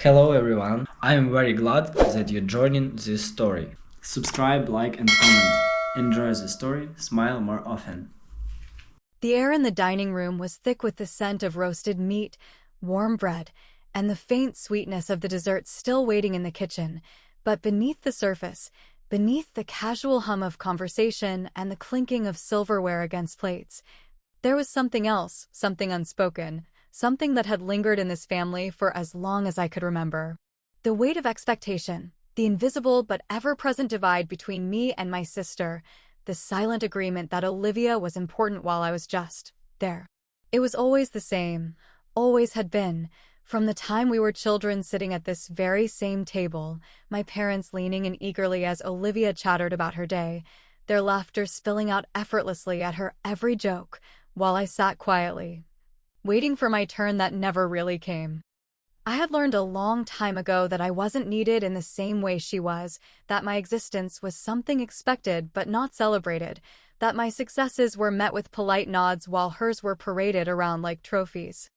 Hello everyone, I am very glad that you're joining this story. Subscribe, like and comment. Enjoy the story, smile more often. The air in the dining room was thick with the scent of roasted meat, warm bread, and the faint sweetness of the dessert still waiting in the kitchen. But beneath the surface, beneath the casual hum of conversation and the clinking of silverware against plates, there was something else, something unspoken, something that had lingered in this family for as long as I could remember. The weight of expectation, the invisible but ever-present divide between me and my sister, the silent agreement that Olivia was important while I was just there. It was always the same, always had been, from the time we were children sitting at this very same table, my parents leaning in eagerly as Olivia chattered about her day, their laughter spilling out effortlessly at her every joke, while I sat quietly, waiting for my turn that never really came. I had learned a long time ago that I wasn't needed in the same way she was, that my existence was something expected but not celebrated, that my successes were met with polite nods while hers were paraded around like trophies.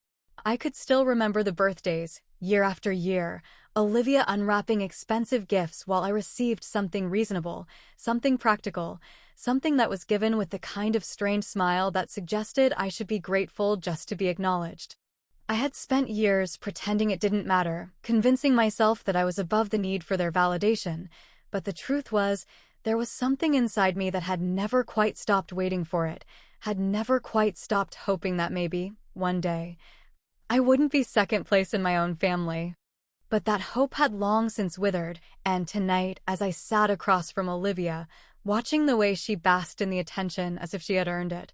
I could still remember the birthdays, year after year, Olivia unwrapping expensive gifts while I received something reasonable, something practical, something that was given with the kind of strained smile that suggested I should be grateful just to be acknowledged. I had spent years pretending it didn't matter, convincing myself that I was above the need for their validation, but the truth was, there was something inside me that had never quite stopped waiting for it, had never quite stopped hoping that maybe, one day, I wouldn't be second place in my own family. But that hope had long since withered, and tonight, as I sat across from Olivia, watching the way she basked in the attention as if she had earned it,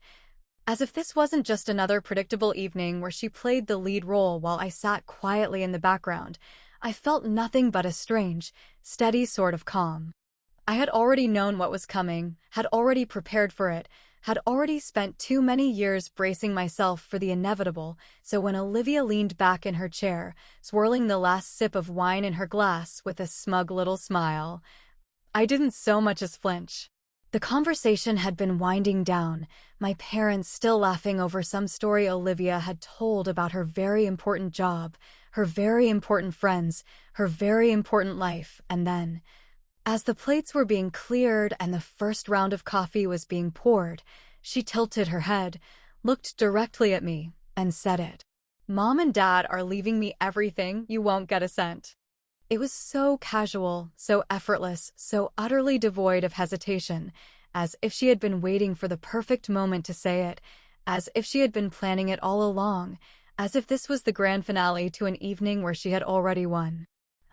as if this wasn't just another predictable evening where she played the lead role while I sat quietly in the background, I felt nothing but a strange, steady sort of calm. I had already known what was coming, had already prepared for it, had already spent too many years bracing myself for the inevitable, so when Olivia leaned back in her chair, swirling the last sip of wine in her glass with a smug little smile, I didn't so much as flinch. The conversation had been winding down, my parents still laughing over some story Olivia had told about her very important job, her very important friends, her very important life, and then, as the plates were being cleared and the first round of coffee was being poured, she tilted her head, looked directly at me, and said it. "Mom and Dad are leaving me everything, you won't get a cent." It was so casual, so effortless, so utterly devoid of hesitation, as if she had been waiting for the perfect moment to say it, as if she had been planning it all along, as if this was the grand finale to an evening where she had already won.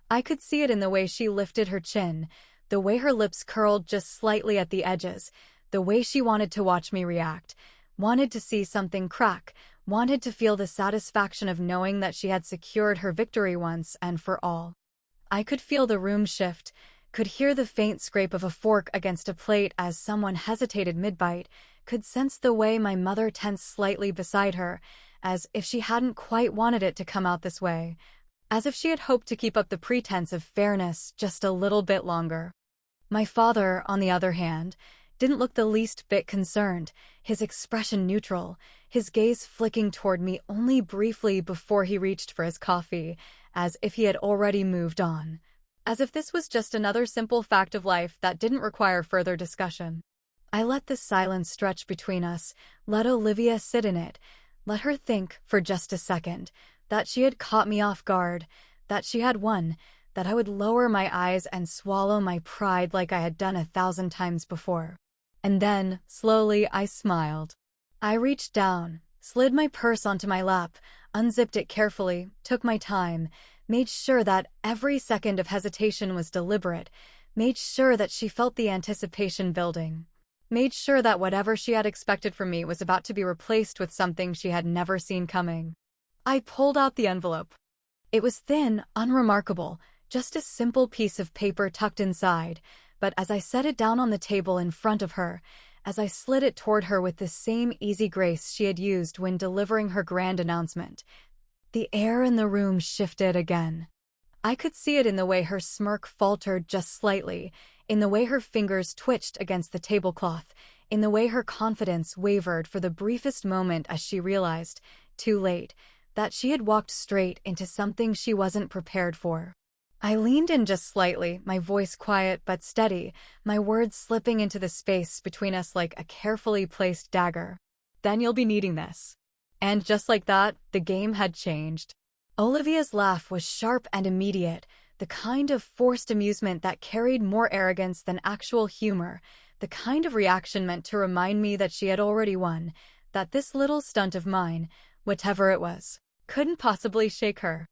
I could see it in the way she lifted her chin, the way her lips curled just slightly at the edges, the way she wanted to watch me react, wanted to see something crack, wanted to feel the satisfaction of knowing that she had secured her victory once and for all. I could feel the room shift, could hear the faint scrape of a fork against a plate as someone hesitated mid-bite, could sense the way my mother tensed slightly beside her, as if she hadn't quite wanted it to come out this way, as if she had hoped to keep up the pretense of fairness just a little bit longer. My father, on the other hand, didn't look the least bit concerned, his expression neutral, his gaze flicking toward me only briefly before he reached for his coffee, as if he had already moved on. As if this was just another simple fact of life that didn't require further discussion. I let the silence stretch between us, let Olivia sit in it, let her think, for just a second, that she had caught me off guard, that she had won, that I would lower my eyes and swallow my pride like I had done 1,000 times before. And then, slowly, I smiled. I reached down, slid my purse onto my lap, unzipped it carefully, took my time, made sure that every second of hesitation was deliberate, made sure that she felt the anticipation building, made sure that whatever she had expected from me was about to be replaced with something she had never seen coming. I pulled out the envelope. It was thin, unremarkable, just a simple piece of paper tucked inside, but as I set it down on the table in front of her, as I slid it toward her with the same easy grace she had used when delivering her grand announcement, the air in the room shifted again. I could see it in the way her smirk faltered just slightly, in the way her fingers twitched against the tablecloth, in the way her confidence wavered for the briefest moment as she realized, too late, that she had walked straight into something she wasn't prepared for. I leaned in just slightly, my voice quiet but steady, my words slipping into the space between us like a carefully placed dagger. "Then you'll be needing this." And just like that, the game had changed. Olivia's laugh was sharp and immediate, the kind of forced amusement that carried more arrogance than actual humor, the kind of reaction meant to remind me that she had already won, that this little stunt of mine, whatever it was, couldn't possibly shake her.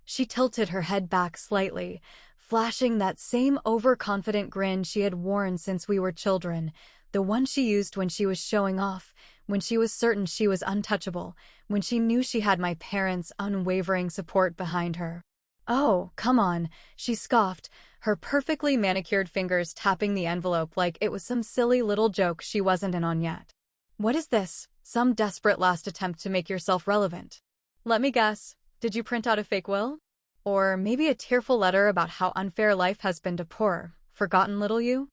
She tilted her head back slightly, flashing that same overconfident grin she had worn since we were children, the one she used when she was showing off, when she was certain she was untouchable, when she knew she had my parents' unwavering support behind her. "Oh, come on," she scoffed, her perfectly manicured fingers tapping the envelope like it was some silly little joke she wasn't in on yet. "What is this? Some desperate last attempt to make yourself relevant? Let me guess. Did you print out a fake will? Or maybe a tearful letter about how unfair life has been to poor, forgotten little you?"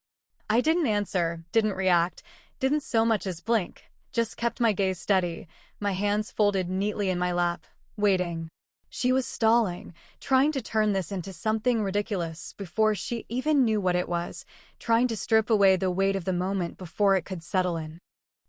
I didn't answer, didn't react, didn't so much as blink, just kept my gaze steady, my hands folded neatly in my lap, waiting. She was stalling, trying to turn this into something ridiculous before she even knew what it was, trying to strip away the weight of the moment before it could settle in.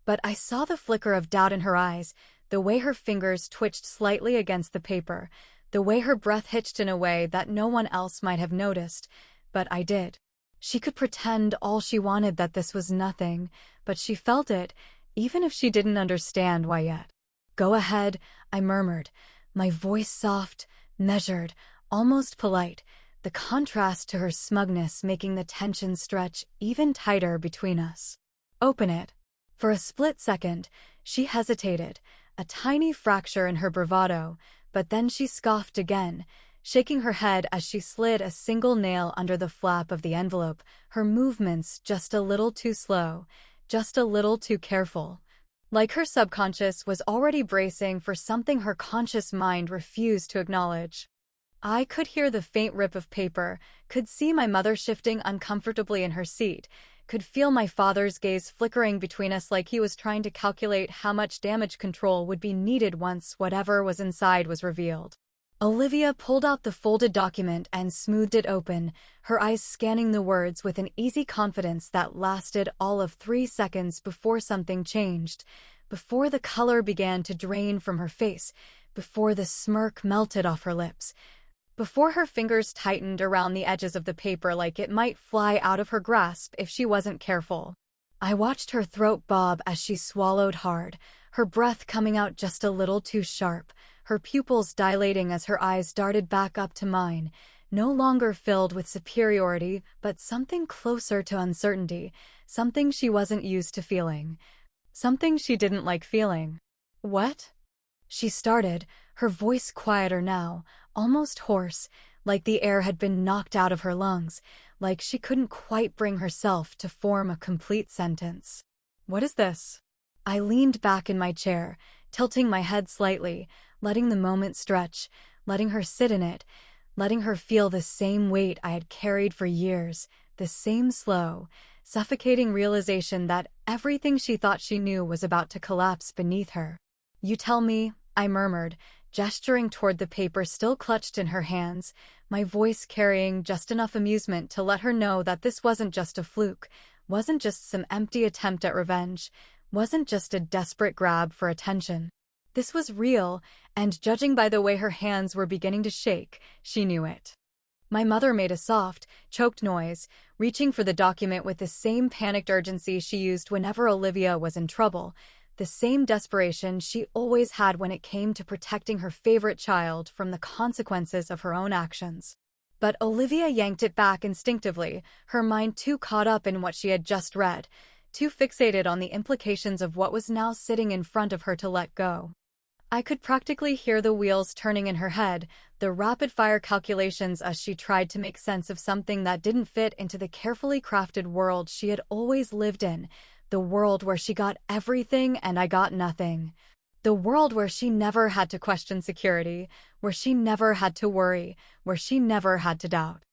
But I saw the flicker of doubt in her eyes, the way her fingers twitched slightly against the paper, the way her breath hitched in a way that no one else might have noticed, but I did. She could pretend all she wanted that this was nothing, but she felt it, even if she didn't understand why yet. "Go ahead," I murmured, my voice soft, measured, almost polite, the contrast to her smugness making the tension stretch even tighter between us. "Open it." For a split second, she hesitated, a tiny fracture in her bravado, but then she scoffed again, shaking her head as she slid a single nail under the flap of the envelope, her movements just a little too slow, just a little too careful. Like her subconscious was already bracing for something her conscious mind refused to acknowledge. I could hear the faint rip of paper, could see my mother shifting uncomfortably in her seat, could feel my father's gaze flickering between us like he was trying to calculate how much damage control would be needed once whatever was inside was revealed. Olivia pulled out the folded document and smoothed it open, her eyes scanning the words with an easy confidence that lasted all of 3 seconds before something changed, before the color began to drain from her face, before the smirk melted off her lips, before her fingers tightened around the edges of the paper like it might fly out of her grasp if she wasn't careful. I watched her throat bob as she swallowed hard, her breath coming out just a little too sharp, her pupils dilating as her eyes darted back up to mine, no longer filled with superiority but something closer to uncertainty, something she wasn't used to feeling, something she didn't like feeling. "What?" she started, her voice quieter now, almost hoarse, like the air had been knocked out of her lungs, like she couldn't quite bring herself to form a complete sentence. "What is this?" I leaned back in my chair, tilting my head slightly, letting the moment stretch, letting her sit in it, letting her feel the same weight I had carried for years, the same slow, suffocating realization that everything she thought she knew was about to collapse beneath her. "You tell me," I murmured, gesturing toward the paper still clutched in her hands, my voice carrying just enough amusement to let her know that this wasn't just a fluke, wasn't just some empty attempt at revenge, wasn't just a desperate grab for attention. This was real, and judging by the way her hands were beginning to shake, she knew it. My mother made a soft, choked noise, reaching for the document with the same panicked urgency she used whenever Olivia was in trouble, the same desperation she always had when it came to protecting her favorite child from the consequences of her own actions. But Olivia yanked it back instinctively, her mind too caught up in what she had just read, too fixated on the implications of what was now sitting in front of her to let go. I could practically hear the wheels turning in her head, the rapid-fire calculations as she tried to make sense of something that didn't fit into the carefully crafted world she had always lived in, the world where she got everything and I got nothing. The world where she never had to question security, where she never had to worry, where she never had to doubt.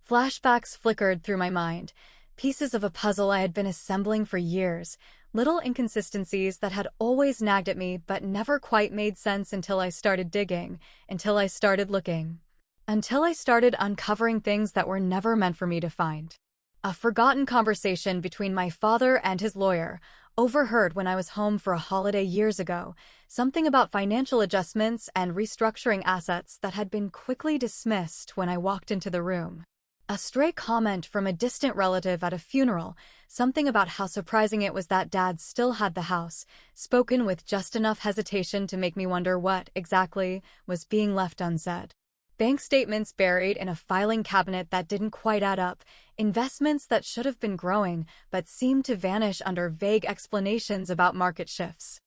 Flashbacks flickered through my mind, pieces of a puzzle I had been assembling for years, Little inconsistencies that had always nagged at me but never quite made sense until I started digging, until I started looking, until I started uncovering things that were never meant for me to find. A forgotten conversation between my father and his lawyer, overheard when I was home for a holiday years ago, something about financial adjustments and restructuring assets that had been quickly dismissed when I walked into the room. A stray comment from a distant relative at a funeral, something about how surprising it was that Dad still had the house, spoken with just enough hesitation to make me wonder what, exactly, was being left unsaid. Bank statements buried in a filing cabinet that didn't quite add up, investments that should have been growing but seemed to vanish under vague explanations about market shifts.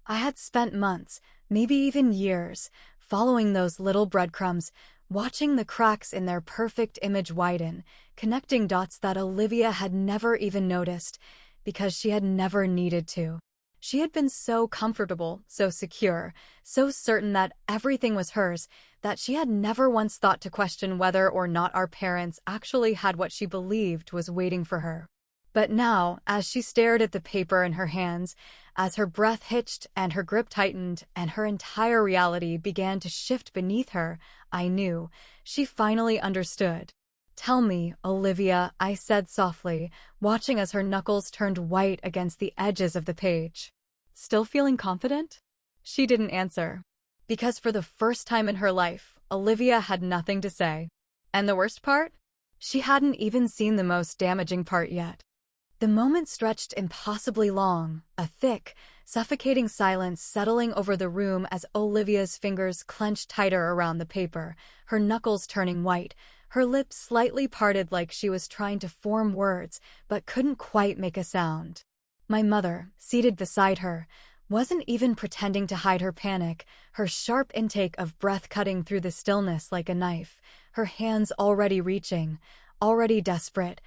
I had spent months, maybe even years, following those little breadcrumbs, watching the cracks in their perfect image widen, connecting dots that Olivia had never even noticed, because she had never needed to. She had been so comfortable, so secure, so certain that everything was hers, that she had never once thought to question whether or not our parents actually had what she believed was waiting for her. But now, as she stared at the paper in her hands, as her breath hitched and her grip tightened and her entire reality began to shift beneath her, I knew she finally understood. "Tell me, Olivia," I said softly, watching as her knuckles turned white against the edges of the page. "Still feeling confident?" She didn't answer. Because for the first time in her life, Olivia had nothing to say. And the worst part? She hadn't even seen the most damaging part yet. The moment stretched impossibly long, a thick, suffocating silence settling over the room as Olivia's fingers clenched tighter around the paper, her knuckles turning white, her lips slightly parted like she was trying to form words but couldn't quite make a sound. My mother, seated beside her, wasn't even pretending to hide her panic, her sharp intake of breath cutting through the stillness like a knife, her hands already reaching, already desperate,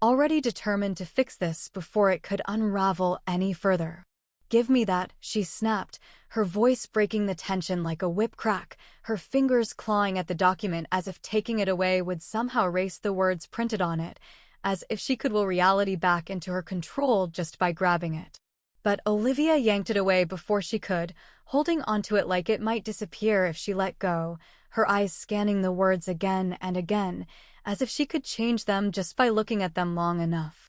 already determined to fix this before it could unravel any further. "Give me that," she snapped, her voice breaking the tension like a whip crack, her fingers clawing at the document as if taking it away would somehow erase the words printed on it, as if she could will reality back into her control just by grabbing it. But Olivia yanked it away before she could, holding onto it like it might disappear if she let go, her eyes scanning the words again and again, as if she could change them just by looking at them long enough.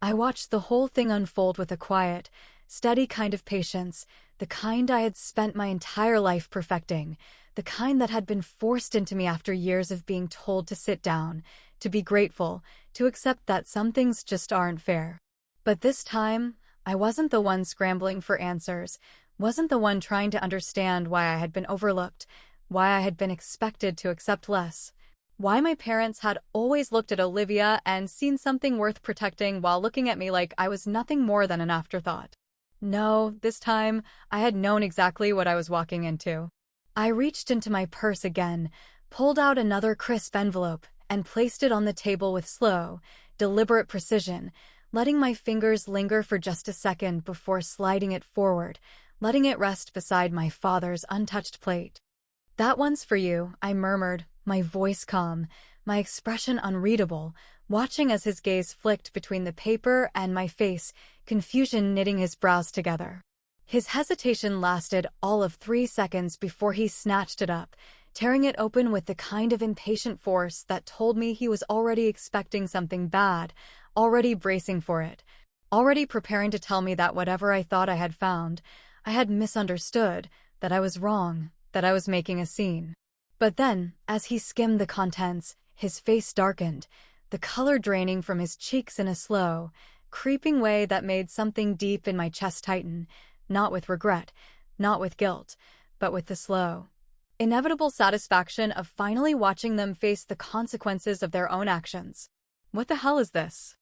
I watched the whole thing unfold with a quiet, steady kind of patience, the kind I had spent my entire life perfecting, the kind that had been forced into me after years of being told to sit down, to be grateful, to accept that some things just aren't fair. But this time, I wasn't the one scrambling for answers, wasn't the one trying to understand why I had been overlooked, why I had been expected to accept less, why my parents had always looked at Olivia and seen something worth protecting while looking at me like I was nothing more than an afterthought. No, this time, I had known exactly what I was walking into. I reached into my purse again, pulled out another crisp envelope, and placed it on the table with slow, deliberate precision, letting my fingers linger for just a second before sliding it forward, letting it rest beside my father's untouched plate. "That one's for you," I murmured, my voice calm, my expression unreadable, watching as his gaze flicked between the paper and my face, confusion knitting his brows together. His hesitation lasted all of 3 seconds before he snatched it up, tearing it open with the kind of impatient force that told me he was already expecting something bad, already bracing for it, already preparing to tell me that whatever I thought I had found, I had misunderstood, that I was wrong, that I was making a scene. But then, as he skimmed the contents, his face darkened, the color draining from his cheeks in a slow, creeping way that made something deep in my chest tighten, not with regret, not with guilt, but with the slow, inevitable satisfaction of finally watching them face the consequences of their own actions. "What the hell is this?"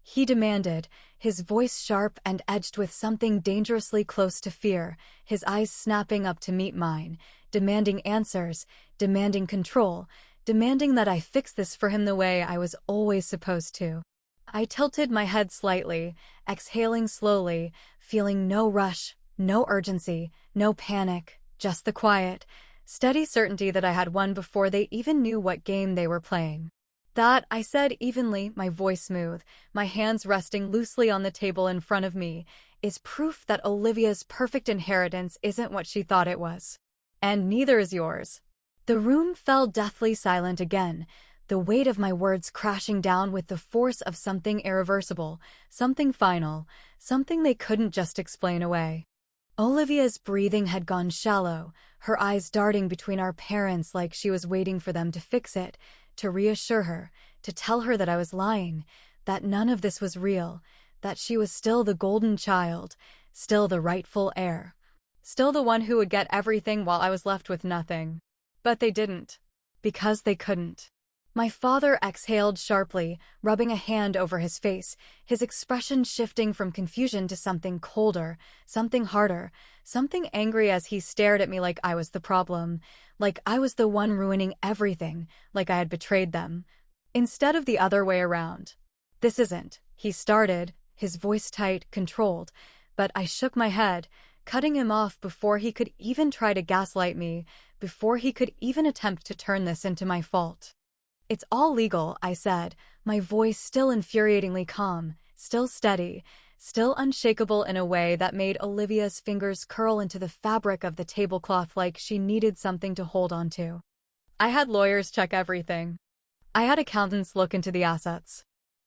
he demanded, his voice sharp and edged with something dangerously close to fear, his eyes snapping up to meet mine, demanding answers, demanding control, demanding that I fix this for him the way I was always supposed to. I tilted my head slightly, exhaling slowly, feeling no rush, no urgency, no panic, just the quiet, steady certainty that I had won before they even knew what game they were playing. "That," I said evenly, my voice smooth, my hands resting loosely on the table in front of me, is proof that Olivia's perfect inheritance isn't what she thought it was. And neither is yours. The room fell deathly silent again, the weight of my words crashing down with the force of something irreversible, something final, something they couldn't just explain away. Olivia's breathing had gone shallow, her eyes darting between our parents like she was waiting for them to fix it, to reassure her, to tell her that I was lying, that none of this was real, that she was still the golden child, still the rightful heir, still the one who would get everything while I was left with nothing. But they didn't. Because they couldn't. My father exhaled sharply, rubbing a hand over his face, his expression shifting from confusion to something colder, something harder, something angry as he stared at me like I was the problem, like I was the one ruining everything, like I had betrayed them. Instead of the other way around. This isn't, he started, his voice tight, controlled, but I shook my head, cutting him off before he could even try to gaslight me, before he could even attempt to turn this into my fault. It's all legal, I said, my voice still infuriatingly calm, still steady, still unshakable in a way that made Olivia's fingers curl into the fabric of the tablecloth like she needed something to hold on to. I had lawyers check everything. I had accountants look into the assets.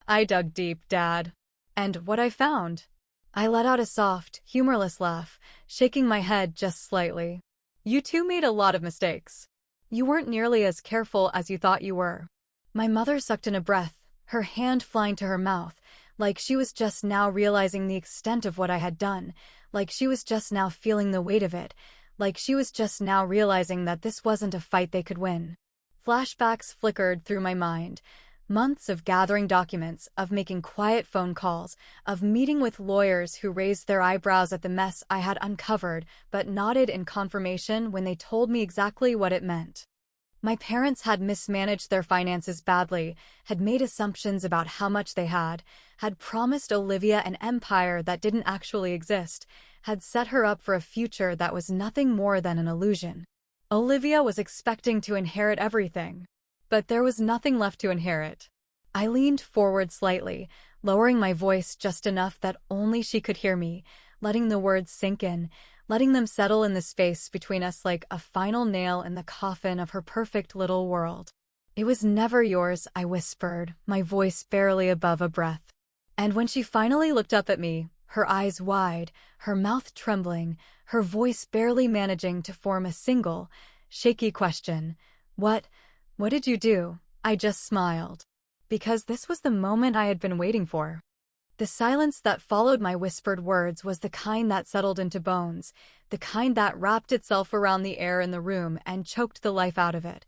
I dug deep, Dad. And what I found? I let out a soft, humorless laugh, shaking my head just slightly. You two made a lot of mistakes. You weren't nearly as careful as you thought you were. My mother sucked in a breath, her hand flying to her mouth, like she was just now realizing the extent of what I had done, like she was just now feeling the weight of it, like she was just now realizing that this wasn't a fight they could win. Flashbacks flickered through my mind. Months of gathering documents, of making quiet phone calls, of meeting with lawyers who raised their eyebrows at the mess I had uncovered but nodded in confirmation when they told me exactly what it meant. My parents had mismanaged their finances badly, had made assumptions about how much they had promised Olivia an empire that didn't actually exist, had set her up for a future that was nothing more than an illusion. Olivia was expecting to inherit everything. But there was nothing left to inherit. I leaned forward slightly, lowering my voice just enough that only she could hear me, letting the words sink in, letting them settle in the space between us like a final nail in the coffin of her perfect little world. It was never yours, I whispered, my voice barely above a breath. And when she finally looked up at me, her eyes wide, her mouth trembling, her voice barely managing to form a single, shaky question, What did you do? I just smiled. Because this was the moment I had been waiting for. The silence that followed my whispered words was the kind that settled into bones, the kind that wrapped itself around the air in the room and choked the life out of it.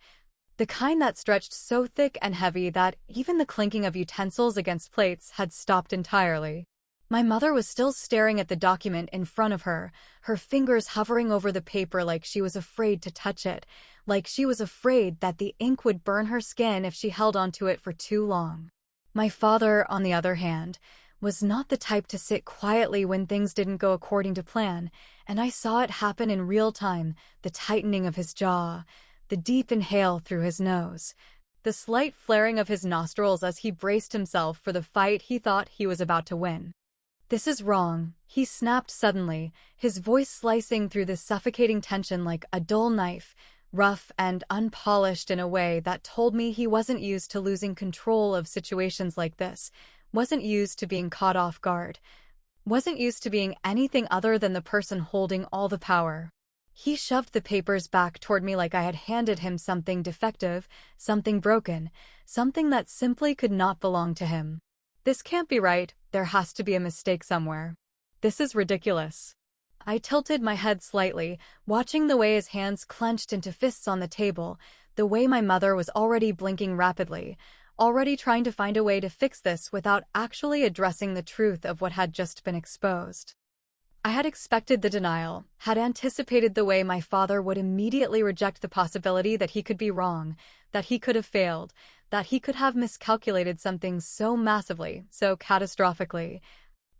The kind that stretched so thick and heavy that even the clinking of utensils against plates had stopped entirely. My mother was still staring at the document in front of her, her fingers hovering over the paper like she was afraid to touch it, like she was afraid that the ink would burn her skin if she held onto it for too long. My father, on the other hand, was not the type to sit quietly when things didn't go according to plan, and I saw it happen in real time, the tightening of his jaw, the deep inhale through his nose, the slight flaring of his nostrils as he braced himself for the fight he thought he was about to win. This is wrong, he snapped suddenly, his voice slicing through the suffocating tension like a dull knife, rough and unpolished in a way that told me he wasn't used to losing control of situations like this, wasn't used to being caught off guard, wasn't used to being anything other than the person holding all the power. He shoved the papers back toward me like I had handed him something defective, something broken, something that simply could not belong to him. This can't be right, there has to be a mistake somewhere. This is ridiculous. I tilted my head slightly, watching the way his hands clenched into fists on the table, the way my mother was already blinking rapidly, already trying to find a way to fix this without actually addressing the truth of what had just been exposed. I had expected the denial, had anticipated the way my father would immediately reject the possibility that he could be wrong, that he could have failed, that he could have miscalculated something so massively, so catastrophically,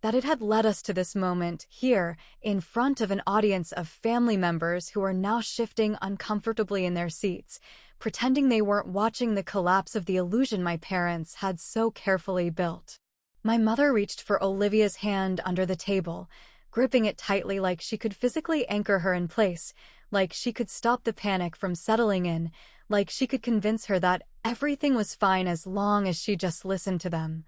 that it had led us to this moment, here, in front of an audience of family members who are now shifting uncomfortably in their seats, pretending they weren't watching the collapse of the illusion my parents had so carefully built. My mother reached for Olivia's hand under the table, gripping it tightly like she could physically anchor her in place, like she could stop the panic from settling in, like she could convince her that everything was fine as long as she just listened to them,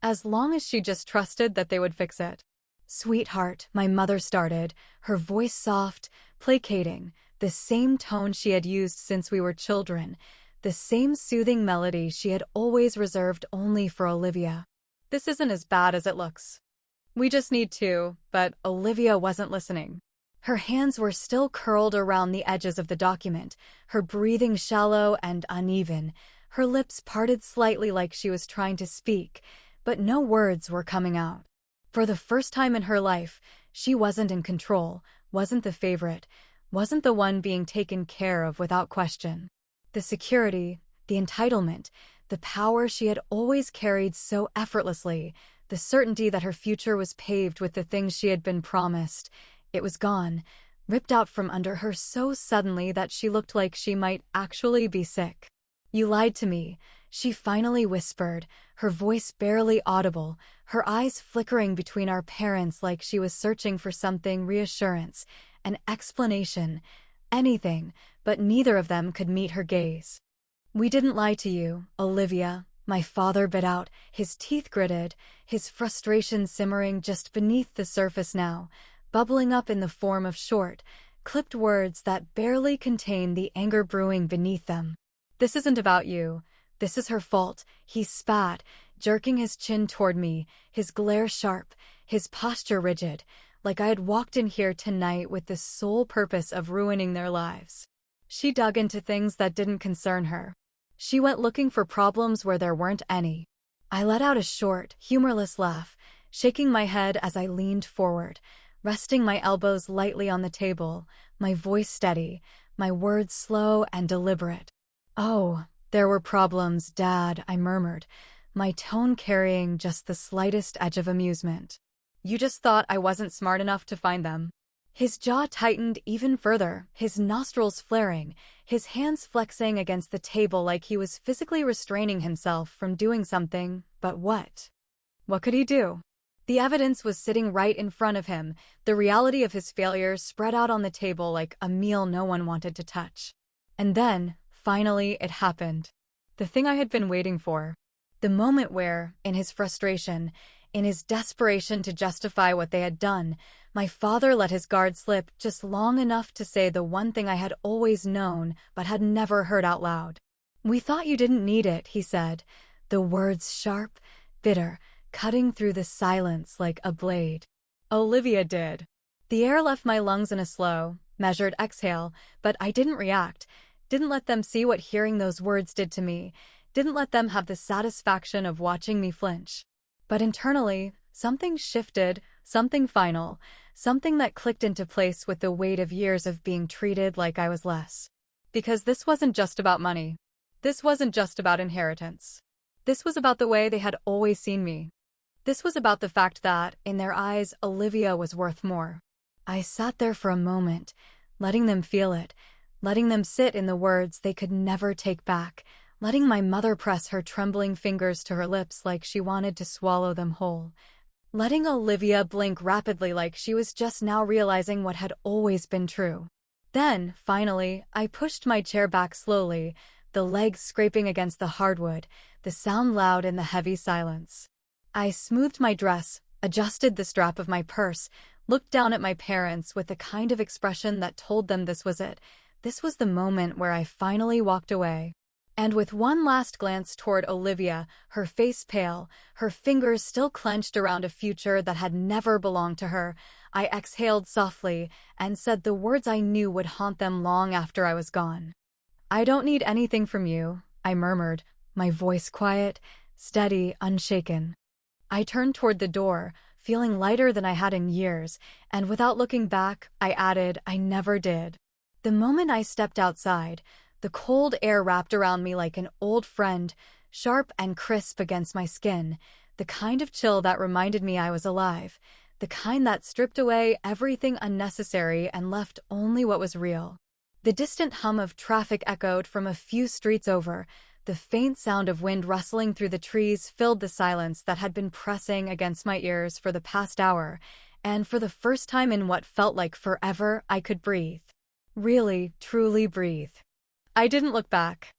as long as she just trusted that they would fix it. "Sweetheart," my mother started, her voice soft, placating, the same tone she had used since we were children, the same soothing melody she had always reserved only for Olivia. "This isn't as bad as it looks. We just need to," but Olivia wasn't listening. Her hands were still curled around the edges of the document, her breathing shallow and uneven, her lips parted slightly like she was trying to speak, but no words were coming out. For the first time in her life, she wasn't in control, wasn't the favorite, wasn't the one being taken care of without question. The security, the entitlement, the power she had always carried so effortlessly, the certainty that her future was paved with the things she had been promised, it was gone, ripped out from under her so suddenly that she looked like she might actually be sick. "You lied to me," she finally whispered, her voice barely audible, her eyes flickering between our parents like she was searching for something: reassurance, an explanation, anything, but neither of them could meet her gaze. "We didn't lie to you, Olivia," my father bit out, his teeth gritted, his frustration simmering just beneath the surface now, bubbling up in the form of short, clipped words that barely contained the anger brewing beneath them. "This isn't about you. This is her fault," he spat, jerking his chin toward me, his glare sharp, his posture rigid, like I had walked in here tonight with the sole purpose of ruining their lives. "She dug into things that didn't concern her. She went looking for problems where there weren't any." I let out a short, humorless laugh, shaking my head as I leaned forward, resting my elbows lightly on the table, my voice steady, my words slow and deliberate. "Oh, there were problems, Dad," I murmured, my tone carrying just the slightest edge of amusement. "You just thought I wasn't smart enough to find them." His jaw tightened even further, his nostrils flaring, his hands flexing against the table like he was physically restraining himself from doing something, but what? What could he do? The evidence was sitting right in front of him, the reality of his failures spread out on the table like a meal no one wanted to touch. And then, finally, it happened. The thing I had been waiting for. The moment where, in his frustration, in his desperation to justify what they had done, my father let his guard slip just long enough to say the one thing I had always known but had never heard out loud. "We thought you didn't need it," he said, the words sharp, bitter, cutting through the silence like a blade. Olivia did. The air left my lungs in a slow, measured exhale, but I didn't react, didn't let them see what hearing those words did to me, didn't let them have the satisfaction of watching me flinch. But internally, something shifted, something final, something that clicked into place with the weight of years of being treated like I was less. Because this wasn't just about money. This wasn't just about inheritance. This was about the way they had always seen me. This was about the fact that, in their eyes, Olivia was worth more. I sat there for a moment, letting them feel it, letting them sit in the words they could never take back, letting my mother press her trembling fingers to her lips like she wanted to swallow them whole, letting Olivia blink rapidly like she was just now realizing what had always been true. Then, finally, I pushed my chair back slowly, the legs scraping against the hardwood, the sound loud in the heavy silence. I smoothed my dress, adjusted the strap of my purse, looked down at my parents with the kind of expression that told them this was it. This was the moment where I finally walked away. And with one last glance toward Olivia, her face pale, her fingers still clenched around a future that had never belonged to her, I exhaled softly and said the words I knew would haunt them long after I was gone. "I don't need anything from you," I murmured, my voice quiet, steady, unshaken. I turned toward the door, feeling lighter than I had in years, and without looking back, I added, "I never did." The moment I stepped outside, the cold air wrapped around me like an old friend, sharp and crisp against my skin, the kind of chill that reminded me I was alive, the kind that stripped away everything unnecessary and left only what was real. The distant hum of traffic echoed from a few streets over. The faint sound of wind rustling through the trees filled the silence that had been pressing against my ears for the past hour, and for the first time in what felt like forever, I could breathe. Really, truly breathe. I didn't look back.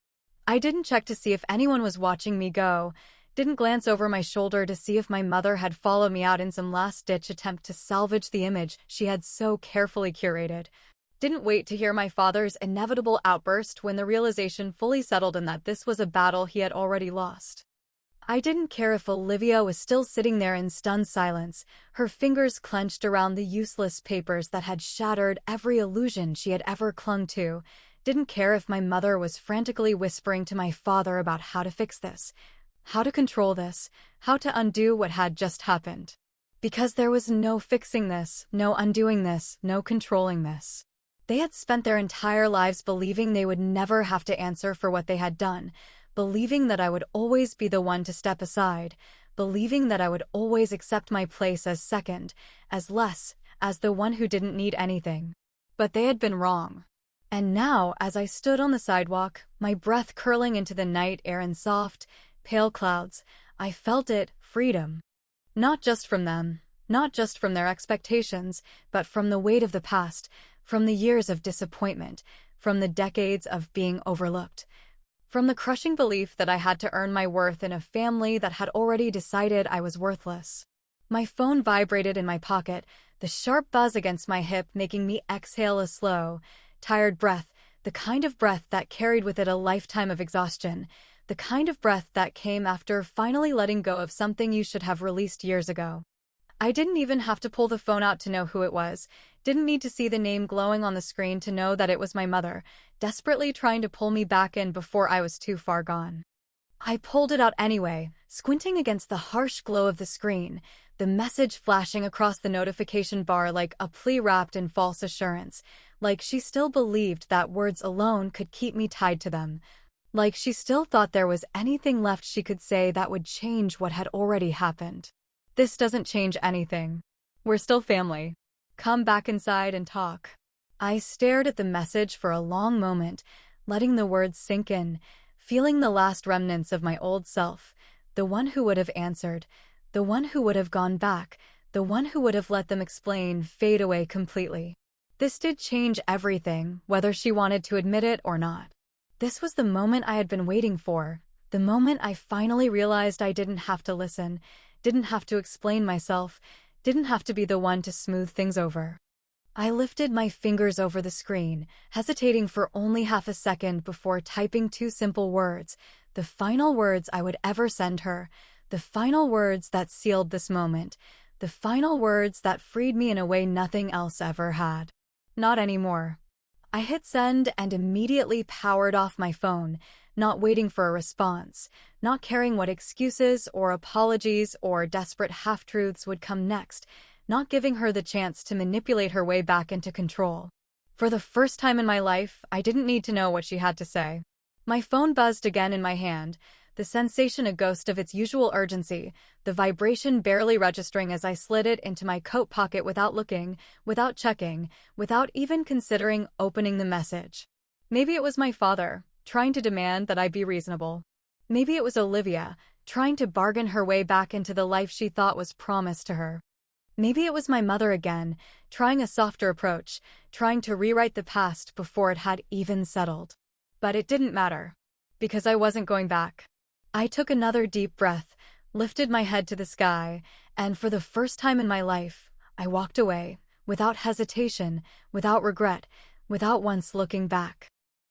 I didn't check to see if anyone was watching me go, didn't glance over my shoulder to see if my mother had followed me out in some last-ditch attempt to salvage the image she had so carefully curated. Didn't wait to hear my father's inevitable outburst when the realization fully settled in that this was a battle he had already lost. I didn't care if Olivia was still sitting there in stunned silence, her fingers clenched around the useless papers that had shattered every illusion she had ever clung to. Didn't care if my mother was frantically whispering to my father about how to fix this, how to control this, how to undo what had just happened. Because there was no fixing this, no undoing this, no controlling this. They had spent their entire lives believing they would never have to answer for what they had done, believing that I would always be the one to step aside, believing that I would always accept my place as second, as less, as the one who didn't need anything. But they had been wrong. And now, as I stood on the sidewalk, my breath curling into the night air in soft, pale clouds, I felt it, freedom. Not just from them, not just from their expectations, but from the weight of the past, from the years of disappointment, from the decades of being overlooked. From the crushing belief that I had to earn my worth in a family that had already decided I was worthless. My phone vibrated in my pocket, the sharp buzz against my hip making me exhale a slow, tired breath, the kind of breath that carried with it a lifetime of exhaustion, the kind of breath that came after finally letting go of something you should have released years ago. I didn't even have to pull the phone out to know who it was, didn't need to see the name glowing on the screen to know that it was my mother, desperately trying to pull me back in before I was too far gone. I pulled it out anyway, squinting against the harsh glow of the screen, the message flashing across the notification bar like a plea wrapped in false assurance, like she still believed that words alone could keep me tied to them, like she still thought there was anything left she could say that would change what had already happened. This doesn't change anything. We're still family. Come back inside and talk. I stared at the message for a long moment, letting the words sink in, feeling the last remnants of my old self, the one who would have answered, the one who would have gone back, the one who would have let them explain fade away completely. This did change everything, whether she wanted to admit it or not. This was the moment I had been waiting for, the moment I finally realized I didn't have to listen, didn't have to explain myself, didn't have to be the one to smooth things over. I lifted my fingers over the screen, hesitating for only half a second before typing two simple words, the final words I would ever send her, the final words that sealed this moment, the final words that freed me in a way nothing else ever had. Not anymore. I hit send and immediately powered off my phone, not waiting for a response, not caring what excuses or apologies or desperate half-truths would come next, not giving her the chance to manipulate her way back into control. For the first time in my life, I didn't need to know what she had to say. My phone buzzed again in my hand, the sensation a ghost of its usual urgency, the vibration barely registering as I slid it into my coat pocket without looking, without checking, without even considering opening the message. Maybe it was my father, trying to demand that I be reasonable. Maybe it was Olivia, trying to bargain her way back into the life she thought was promised to her. Maybe it was my mother again, trying a softer approach, trying to rewrite the past before it had even settled. But it didn't matter, because I wasn't going back. I took another deep breath, lifted my head to the sky, and for the first time in my life, I walked away, without hesitation, without regret, without once looking back.